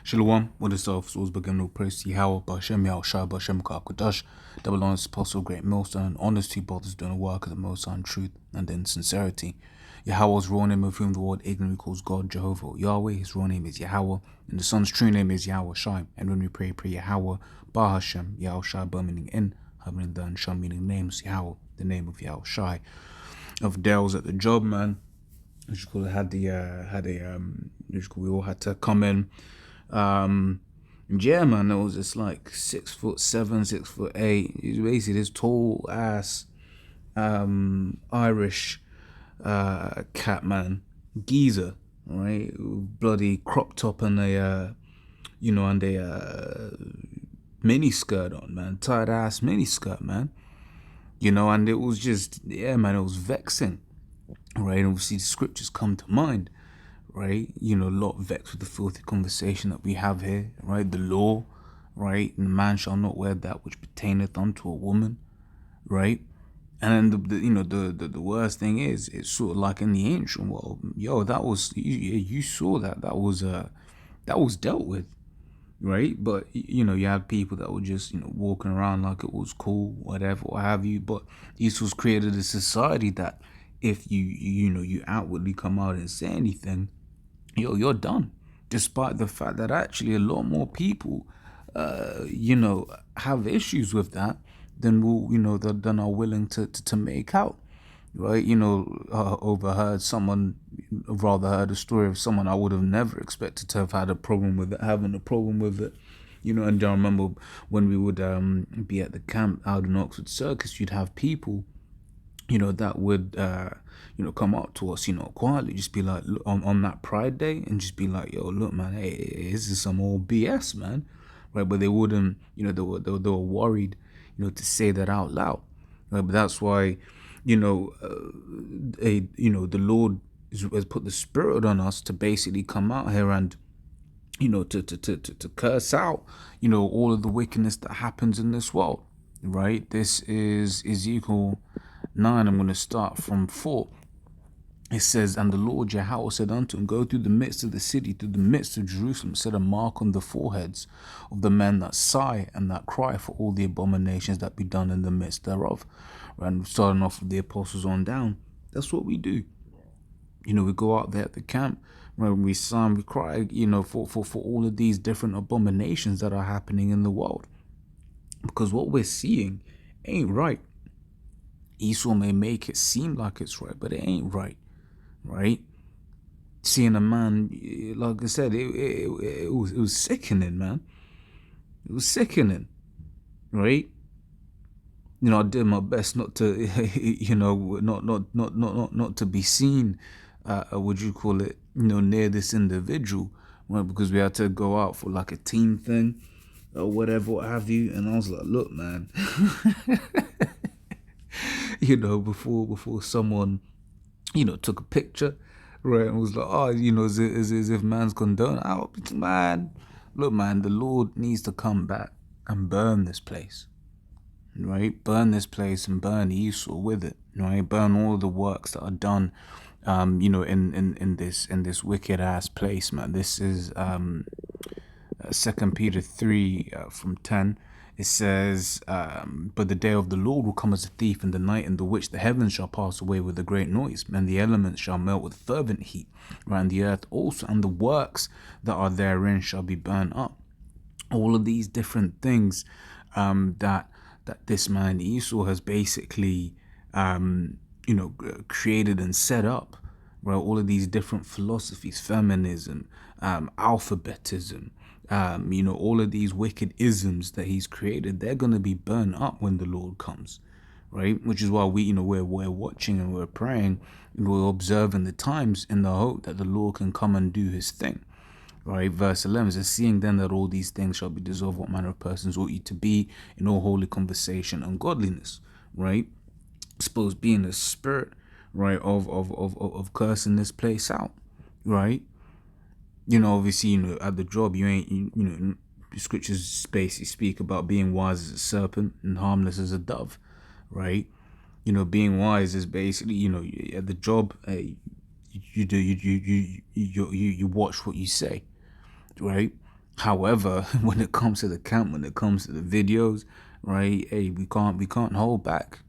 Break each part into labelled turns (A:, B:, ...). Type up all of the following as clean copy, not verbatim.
A: Shalom, what is up? Souls begin to praise Yahweh, Bashem Yahushua, Bashem Kakodash, double honors, apostle, great millstone, and honesty, brothers doing the work of the Most High in truth and in sincerity. Yahweh's raw name of whom the world ignorantly calls God, Jehovah, Yahweh, his raw name is Yahweh, and the Son's true name is Yahweh Shai. And when we pray Yahweh, Bahashem, Yahushua, Ba meaning in, Ha meaning the, and Shai meaning names, Yahweh, the name of Yahweh Shai. Of Dell's at the job, man. We all had to come in. Yeah, man, it was just like 6'7", 6'8". He's basically this tall ass Irish cat, man, geezer, right? Bloody crop top and a mini skirt on, man, tight ass mini skirt, man. And it was just, yeah, man, it was vexing, right? And obviously the scriptures come to mind, right? A lot vexed with the filthy conversation that we have here, right? The law, right? And the man shall not wear that which pertaineth unto a woman, right? And then the worst thing is, it's sort of like in the ancient world, that was you saw that was dealt with, right? But you had people that were just walking around like it was cool, whatever, what have you. But this was created a society that if you outwardly come out and say anything, you're done. Despite the fact that actually a lot more people, have issues with that than are willing to make out, right? Heard a story of someone I would have never expected to have had a problem with it, having a problem with it. And I remember when we would be at the camp out in Oxford Circus, you'd have people that would, come up to us, quietly, just be like, look, on that Pride Day, and just be like, yo, look, man, hey, this is some old BS, man, right? But they wouldn't, they were worried, to say that out loud, right? But that's why, the Lord has put the Spirit on us to basically come out here and, to curse out, all of the wickedness that happens in this world, right? This is Ezekiel 9. I'm going to start from 4. It says, and the Lord Yahweh said unto him, go through the midst of the city, through the midst of Jerusalem, set a mark on the foreheads of the men that sigh and that cry for all the abominations that be done in the midst thereof. And starting off with the apostles on down, that's what we do. We go out there at the camp, right? We sigh and we cry, for all of these different abominations that are happening in the world. Because what we're seeing ain't right. Esau may make it seem like it's right, but it ain't right, right? Seeing a man, like I said, it was sickening, man. It was sickening, right? I did my best not to, not to be seen, would you call it, near this individual, right? Because we had to go out for like a team thing or whatever, what have you. And I was like, look, man, before someone, took a picture, right, and was like, oh, as if man's condoned. Oh, man, look, man, the Lord needs to come back and burn this place, right? Burn this place and burn Esau with it, right? Burn all the works that are done, in this wicked ass place, man. This is 2 Peter 3 from 10. It says, but the day of the Lord will come as a thief in the night, in the which the heavens shall pass away with a great noise, and the elements shall melt with fervent heat, right? And the earth also, and the works that are therein shall be burnt up. All of these different things that this man Esau has basically, created and set up, right? All of these different philosophies, feminism, alphabetism, all of these wicked isms that he's created, they're going to be burned up when the Lord comes, right? Which is why we're watching and we're praying and we're observing the times in the hope that the Lord can come and do his thing, right? Verse 11 says, seeing then that all these things shall be dissolved, what manner of persons ought ye to be in all holy conversation and godliness, right? Suppose being a spirit, right, of cursing this place out, right? Obviously, at the job, you ain't, the scriptures basically speak about being wise as a serpent and harmless as a dove, right? Being wise is basically, at the job, you watch what you say, right? However, when it comes to the camp, when it comes to the videos, right? Hey, we can't hold back,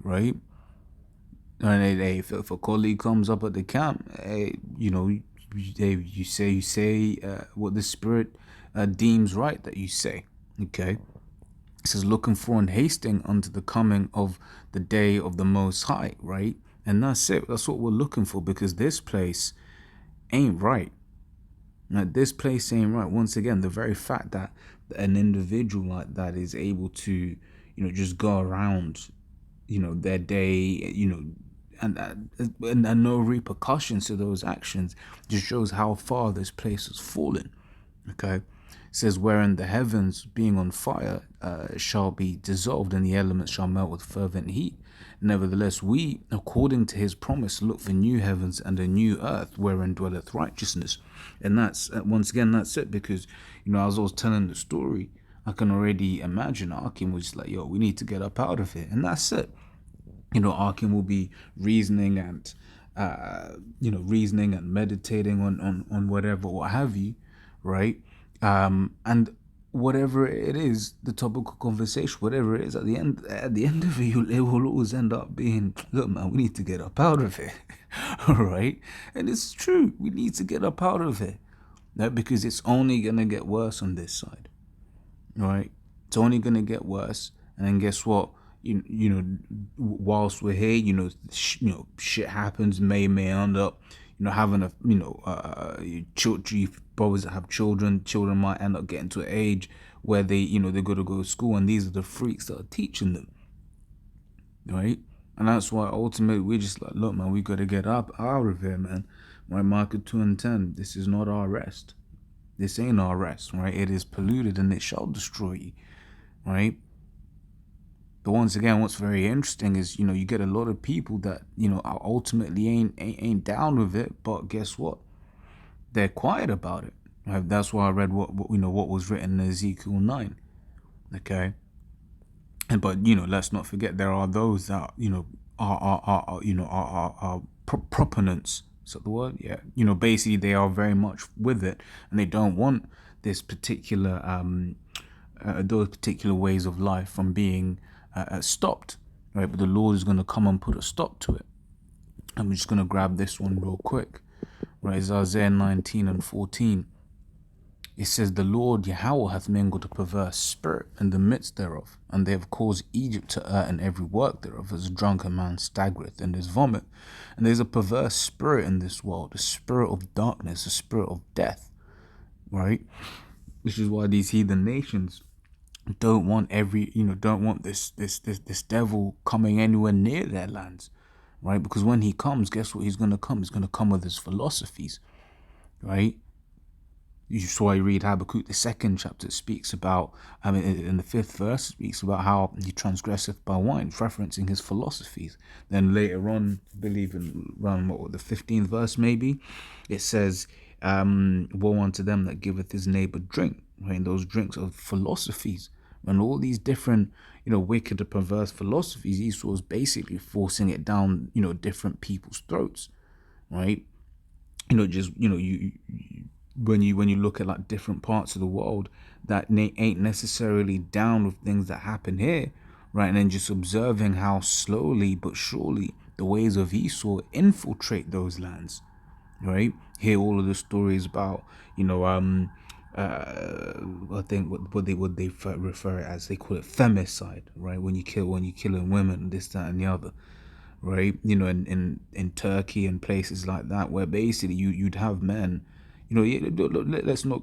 A: right? And hey, if a colleague comes up at the camp, hey, you say what the Spirit deems right that you say. Okay, it says looking for and hasting unto the coming of the day of the Most High, right? And that's it. That's what we're looking for, because this place ain't right. Now, this place ain't right. Once again, the very fact that an individual like that is able to, just go around, their day, and no repercussions to those actions, just shows how far this place has fallen. Okay, it says, wherein the heavens being on fire shall be dissolved, and the elements shall melt with fervent heat. Nevertheless, we, according to his promise, look for new heavens and a new earth wherein dwelleth righteousness. And that's, once again, that's it. Because, as I was telling the story, I can already imagine Akim was just like, yo, we need to get up out of here. And that's it. Akim will be reasoning and, reasoning and meditating on whatever, what have you, right? And whatever it is, the topic of conversation, whatever it is, at the end of it, it will always end up being, look, man, we need to get up out of it, all right? And it's true, we need to get up out of it, because it's only gonna get worse on this side, right? It's only gonna get worse, and then guess what? Whilst we're here, shit happens. May end up, having a, children, brothers that have children. Children might end up getting to an age where they got to go to school, and these are the freaks that are teaching them, right? And that's why ultimately we're just like, look, man, we got to get up out of here, man. Right, Micah 2:10. This is not our rest. This ain't our rest, right? It is polluted, and it shall destroy you, right? But once again, what's very interesting is, you get a lot of people that, ultimately ain't down with it, but guess what? They're quiet about it. Right? That's why I read what was written in Ezekiel 9. Okay. But let's not forget, there are those that, are proponents. Is that the word? Yeah. Basically they are very much with it, and they don't want this particular those particular ways of life from being stopped, right? But the Lord is going to come and put a stop to it. I'm just going to grab this one real quick, right? It's Isaiah 19:14. It says, the Lord Yahweh hath mingled a perverse spirit in the midst thereof, and they have caused Egypt to err in every work thereof, as a drunken man staggereth in his vomit. And there's a perverse spirit in this world, a spirit of darkness, a spirit of death, right? Which is why these heathen nations don't want this devil coming anywhere near their lands, right? Because when he comes, guess what he's going to come? He's going to come with his philosophies, right? You saw I read Habakkuk, the second chapter, speaks about, in the fifth verse, speaks about how he transgresseth by wine, referencing his philosophies. Then later on, I believe in around the 15th verse maybe, it says, woe unto them that giveth his neighbor drink, right? And those drinks are philosophies. And all these different, wicked and perverse philosophies, Esau was basically forcing it down, different people's throats, right? When you look at like different parts of the world that ain't necessarily down with things that happen here, right? And then just observing how slowly but surely the ways of Esau infiltrate those lands, right? Hear all of the stories about, I think what they refer it as, they call it femicide, right? When you killing women, this, that, and the other, right? In Turkey and places like that, where basically you'd have men, let's not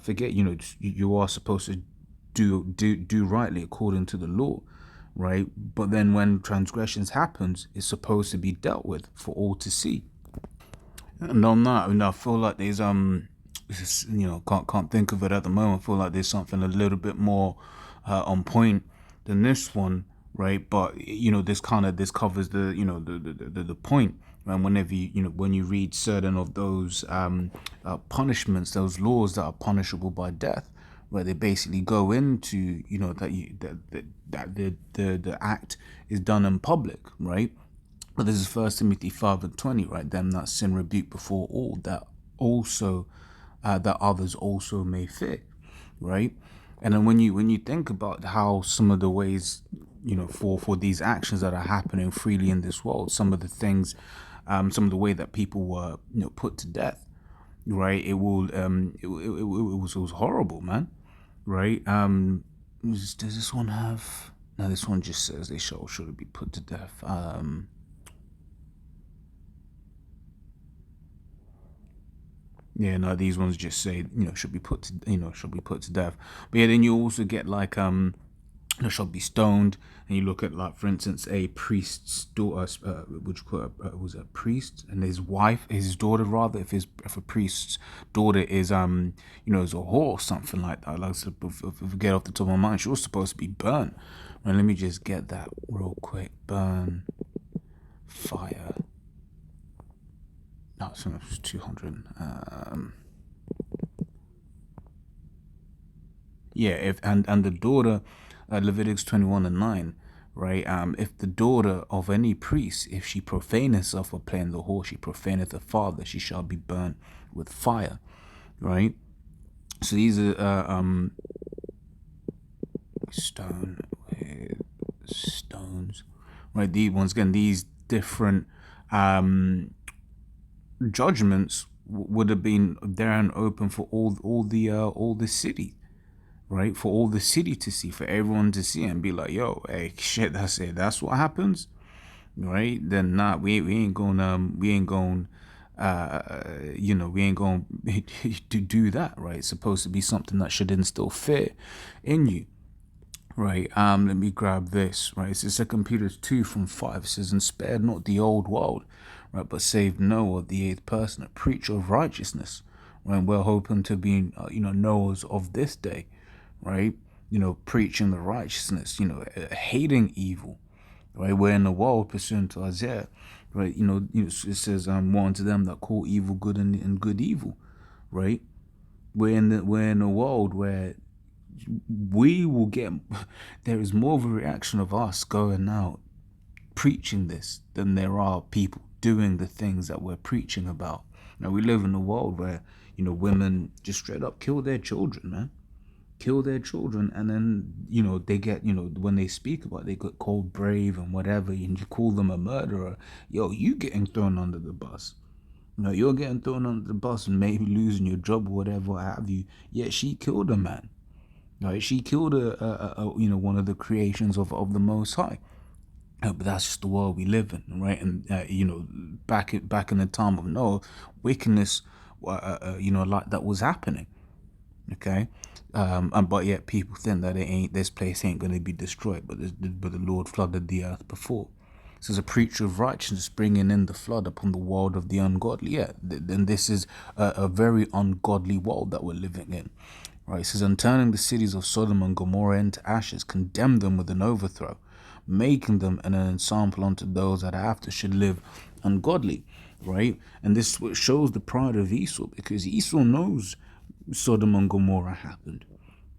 A: forget, you are supposed to do rightly according to the law, right? But then when transgressions happens, it's supposed to be dealt with for all to see. And on that, I feel like there's can't think of it at the moment. I feel like there's something a little bit more on point than this one, right? But this covers the point. And whenever when you read certain of those punishments, those laws that are punishable by death, where they basically go into the act is done in public, right? But this is 1 Timothy 5:20, right? Them that sin rebuke before all, that also that others also may fear, right? And then when you think about how some of the ways, for these actions that are happening freely in this world, some of the things, some of the way that people were put to death, right? It was horrible, man, right? Does this one have? No, this one just says they should be put to death. Yeah, no, these ones just say should be put to death. But yeah, then you also get like shall be stoned, and you look at, like, for instance, a priest's daughter, which was a priest and his wife, his daughter rather. If a priest's daughter is is a whore or something like that, like, so if I get off the top of my mind, she was supposed to be burnt. And let me just get that real quick. Burn, fire. No, it's 200. Yeah, if and the daughter, Leviticus 21:9, right? If the daughter of any priest, if she profane herself or playing the whore, she profaneth her father, she shall be burnt with fire, right? So these are stone with stones, right? These, once again, these different judgments would have been there and open for all the city, right? For all the city to see, for everyone to see and be like, yo, hey, shit, that's it. That's what happens, right? Then not, we ain't going, we ain't going to do that, right? It's supposed to be something that should instill fear in you, right? Let me grab this, right? It's 2 Peter 2:5. It says, and spared not the old world, right, but saved Noah, the eighth person, a preacher of righteousness, right? We're hoping to be, Noahs of this day, right? Preaching the righteousness, hating evil, right? We're in the world, pursuant to Isaiah, right? It says, "Warn to them that call evil good and good evil," right? We're in a world where we will get. There is more of a reaction of us going out preaching this than there are people doing the things that we're preaching about. Now, we live in a world where women just straight up kill their children, man, kill their children, and then they get, when they speak about it, they get called brave and whatever, and you call them a murderer. Yo, you getting thrown under the bus. You're getting thrown under the bus and maybe losing your job or whatever, what have you. Yet she killed a man, right? She killed one of the creations of the Most High. But that's just the world we live in, right? And back in the time of Noah, wickedness, like that was happening. Okay, but yet people think that this place ain't going to be destroyed, but the Lord flooded the earth before. This is a preacher of righteousness bringing in the flood upon the world of the ungodly. Yeah, then this is a very ungodly world that we're living in, right? It says, and turning the cities of Sodom and Gomorrah into ashes, condemn them with an overthrow, making them an example unto those that after should live ungodly, right? And this shows the pride of Esau, because Esau knows Sodom and Gomorrah happened,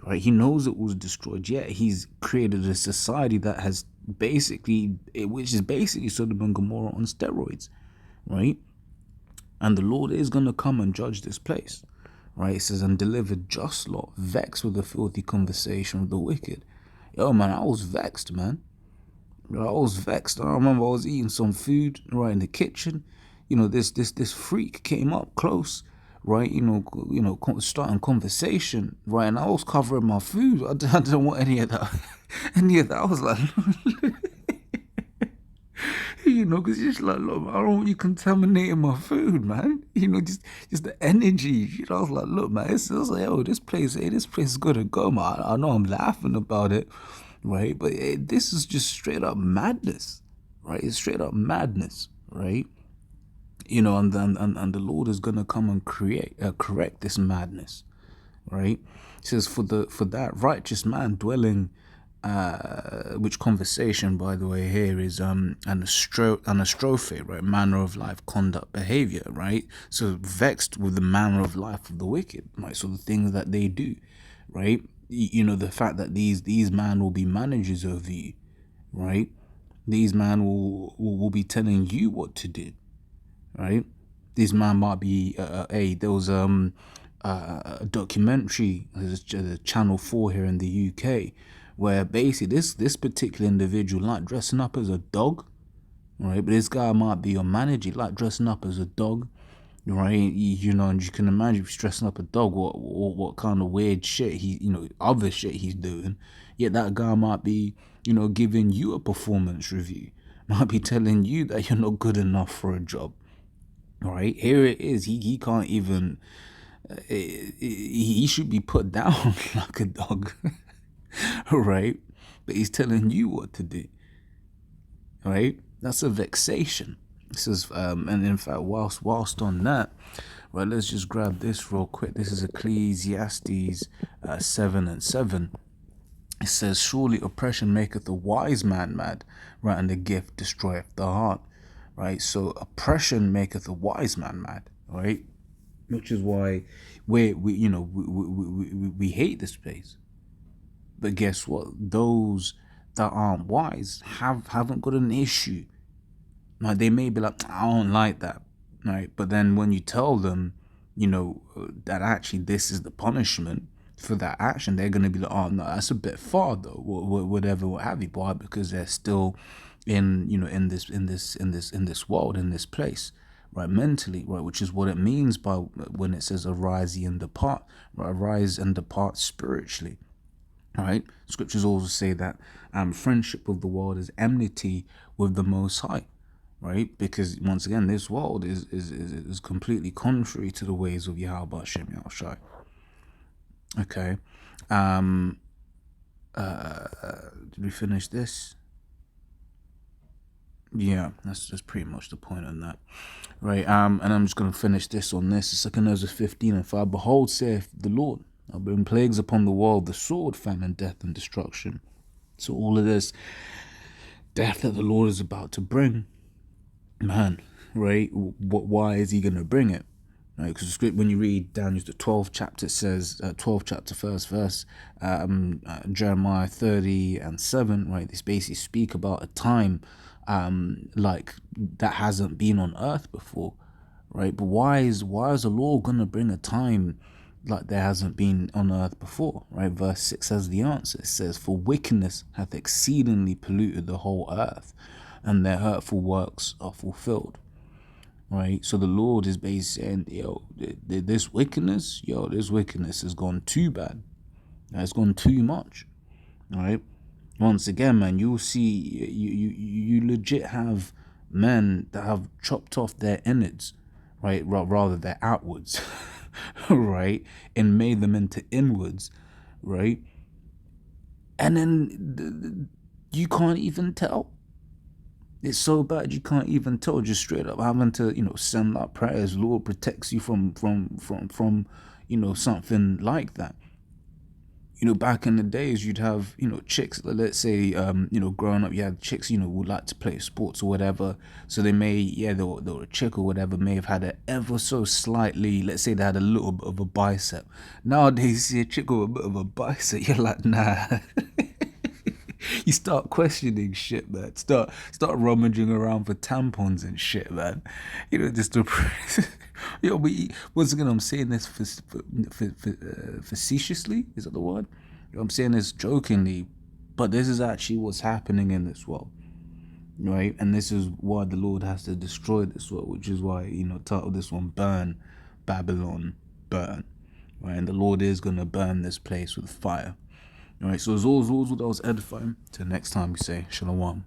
A: right? He knows it was destroyed, yet he's created a society that has which is basically Sodom and Gomorrah on steroids, right? And the Lord is going to come and judge this place, right? It says, and deliver just Lot, vexed with the filthy conversation of the wicked. Yo, man, I was vexed, man. I was vexed. I remember I was eating some food right in the kitchen. This freak came up close, right? Starting conversation, right? And I was covering my food. I didn't want any of that. Any of that. I was like, because you're just like, look, I don't want you contaminating my food, man. Just the energy. I was like, look, man. I was like, oh, this place is gonna go, man. I know I'm laughing about it, right? But this is just straight up madness, right? It's straight up madness, right? And the Lord is gonna come and correct this madness, right? It says, for that righteous man dwelling, which conversation, by the way, here is anastrophe, right? Manner of life, conduct, behavior, right? So vexed with the manner of life of the wicked, right? So the things that they do, right? The fact that these men will be managers over you, right? These men will be telling you what to do, right? This man might be there was a documentary, there's a Channel 4 here in the UK, where basically this particular individual like dressing up as a dog, right? But this guy might be your manager, like dressing up as a dog, right? You know, and you can imagine if he's dressing up a dog, what kind of weird shit other shit he's doing. Yet that guy might be, giving you a performance review, might be telling you that you're not good enough for a job. All right, here it is. He can't even. He should be put down like a dog, right? But he's telling you what to do, right? That's a vexation. This is, and in fact, whilst on that, right, let's just grab this real quick. This is Ecclesiastes 7:7. It says, "Surely oppression maketh the wise man mad, right, and the gift destroyeth the heart." Right, so oppression maketh a wise man mad, right? Which is why we hate this place. But guess what? Those that aren't wise haven't got an issue. Like, they may be like, I don't like that, right? But then when you tell them, that actually this is the punishment for that action, they're gonna be like, oh no, that's a bit far though, whatever, what have you. Why? Because they're still in this world, in this place, right, mentally, right, which is what it means by when it says arise and depart, right? Arise and depart spiritually. Right, scriptures also say that friendship with the world is enmity with the Most High, right? Because once again, this world is completely contrary to the ways of Yahweh Shem Yahushai. Okay, did we finish this? Yeah, that's pretty much the point on that, right? And I'm just gonna finish this on this. 2 Ezra 15:5. Behold, saith the Lord, I'll bring plagues upon the world, the sword, famine, death, and destruction. So all of this death that the Lord is about to bring, man, right? Why is He gonna bring it? Right? Because when you read Daniel the 12th chapter, it says 12th chapter, first verse, Jeremiah 30:7, right? This basically speak about a time like that hasn't been on earth before, right? But why is the Lord gonna bring a time like there hasn't been on earth before, right? Verse 6 has the answer. It says, "For wickedness hath exceedingly polluted the whole earth, and their hurtful works are fulfilled." Right? So the Lord is basically saying, this wickedness has gone too bad. It's gone too much. Right? Once again, man, you'll see you legit have men that have chopped off their innards, right? Rather their outwards, right? And made them into inwards, right? And then you can't even tell. It's so bad you can't even tell. Just straight up having to, send out prayers. Lord protects you from something like that. Back in the days, you'd have, chicks, let's say, growing up, you had chicks, would like to play sports or whatever. So they may, they were a chick or whatever, may have had it ever so slightly, let's say they had a little bit of a bicep. Nowadays, you see a chick with a bit of a bicep, you're like, nah. You start questioning shit, man. Start rummaging around for tampons and shit, man. Just to but once again, I'm saying this facetiously. Is that the word? I'm saying this jokingly, but this is actually what's happening in this world, right? And this is why the Lord has to destroy this world, which is why title this one "Burn Babylon, Burn." Right, and the Lord is gonna burn this place with fire. All right, so as always, that was edifying. Till next time, we say shalom.